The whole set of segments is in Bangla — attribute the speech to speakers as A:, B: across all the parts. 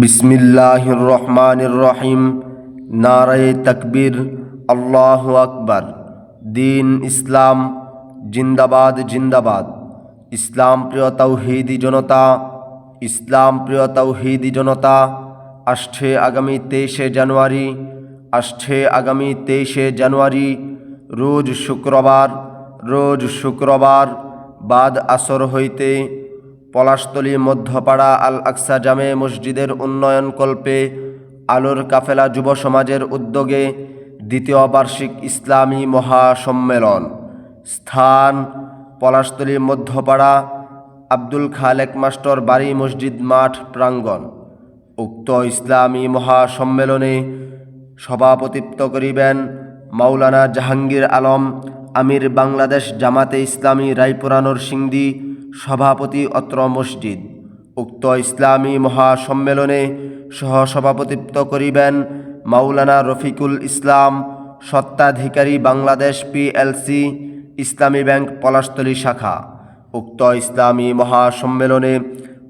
A: বিসমিল্লাহির রহমানির রহিম। নারায়ে তাকবীর, আল্লাহু আকবার। দিন ইসলাম জিন্দাবাদ জিন্দাবাদ। ইসলাম প্রিয় তাওহীদি জনতা, ইসলাম প্রিয় তাওহীদি জনতা, আসছে আগামী 23শে জানুয়ারি, রোজ শুক্রবার বাদ আসর হইতে পলাশতলী মধ্যপাড়া আল আকসা জামে মসজিদের উন্নয়নকল্পে আলোর কাফেলা যুব সমাজের উদ্যোগে দ্বিতীয় বার্ষিক ইসলামী মহাসম্মেলন। স্থান পলাশতলী মধ্যপাড়া আব্দুল খালেক মাস্টার বাড়ি মসজিদ মাঠ প্রাঙ্গণ। উক্ত ইসলামী মহাসম্মেলনে সভাপতিত্ব করিবেন মাওলানা জাহাঙ্গীর আলম, আমির বাংলাদেশ জামাতে ইসলামী রায়পুরা নরসিংদী, সভাপতি অত্র মসজিদ। উক্ত ইসলামী মহাসম্মেলনে সহসভাপতিত্ব করিবেন মাওলানা রফিকুল ইসলাম, স্বত্বাধিকারী বাংলাদেশ পিএলসি ইসলামী ব্যাংক পলাশতলী শাখা। উক্ত ইসলামী মহাসম্মেলনে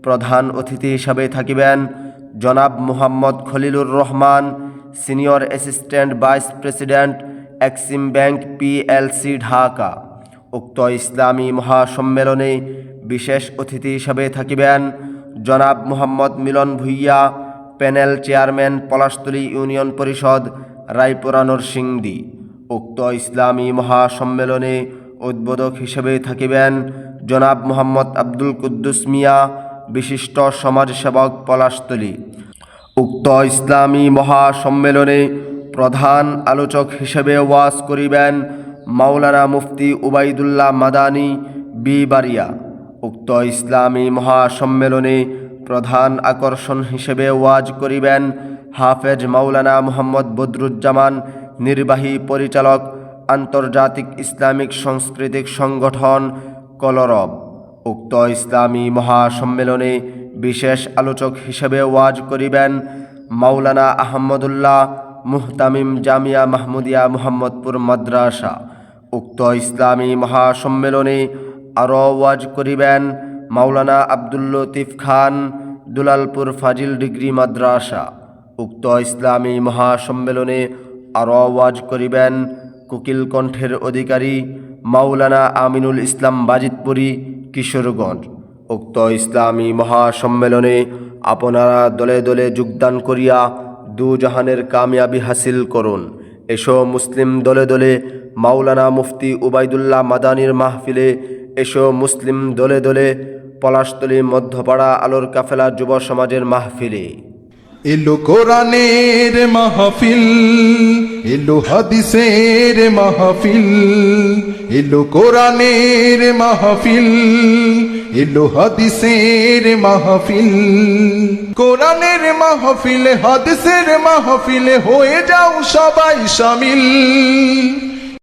A: প্রধান অতিথি হিসাবে থাকিবেন জনাব Muhammad Khalilur Rahman, senior assistant vice president Exim Bank PLC Dhaka. উক্ত ইসলামী মহাসম্মেলনে বিশেষ অতিথি হিসাবে থাকিবেন জনাব Muhammad Milon Bhuiyan, panel chairman Palashtali Union Parishad Raipura Narsingdi. উক্ত ইসলামী মহাসম্মেলনে উদ্বোধক হিসেবে থাকিবেন জনাব মুহাম্মদ আব্দুল কুদ্দুস মিয়া, বিশিষ্ট সমাজসেবক পলাশতলী। উক্ত ইসলামী মহাসম্মেলনে প্রধান আলোচক হিসেবে ওয়াজ করিবেন মাওলানা মুফতি উবাইদুল্লাহ মাদানী বিবারিয়া। উক্ত ইসলামী মহাসম্মেলনে প্রধান আকর্ষণ হিসেবে ওয়াজ করিবেন হাফেজ মাওলানা মুহাম্মদ বদরুজ্জামান, নির্বাহী পরিচালক, আন্তর্জাতিক ইসলামিক সাংস্কৃতিক সংগঠন কলরব। উক্ত ইসলামী মহাসম্মেলনে বিশেষ আলোচক হিসেবে ওয়াজ করিবেন মাওলানা আহমদুল্লাহ মুহতামিম, জামিয়া মাহমুদিয়া মোহাম্মদপুর মাদ্রাসা। উক্ত ইসলামী মহাসম্মেলনে আরও ওয়াজ করিবেন মাওলানা আব্দুল লতিফ খান, দুলালপুর ফাজিল ডিগ্রি মাদ্রাসা। উক্ত ইসলামী মহাসম্মেলনে আরও ওয়াজ করিবেন কোকিল কণ্ঠের অধিকারী মাওলানা আমিনুল ইসলাম বাজিতপুরী, কিশোরগঞ্জ। উক্ত ইসলামী মহাসম্মেলনে আপনারা দলে দলে যোগদান করিয়া দুজাহানের কামিয়াবি হাসিল করুন। এসো মুসলিম দলে দলে মাওলানা মুফতি উবাইদুল্লাহ মাদানীর মাহফিলে, এসো মুসলিম দলে দলে পলাশতলী মধ্যপাড়া আলোর কাফেলা যুব সমাজের মাহফিলে।
B: এলো কোরআনের মাহফিল, এলো হাদিসের মাহফিল, এলো কোরআনের মাহফিল, এলো হাদিসের মাহফিল। কোরআনের মাহফিলে হাদিসের মাহফিলে হয়ে যাও সবাই শামিল।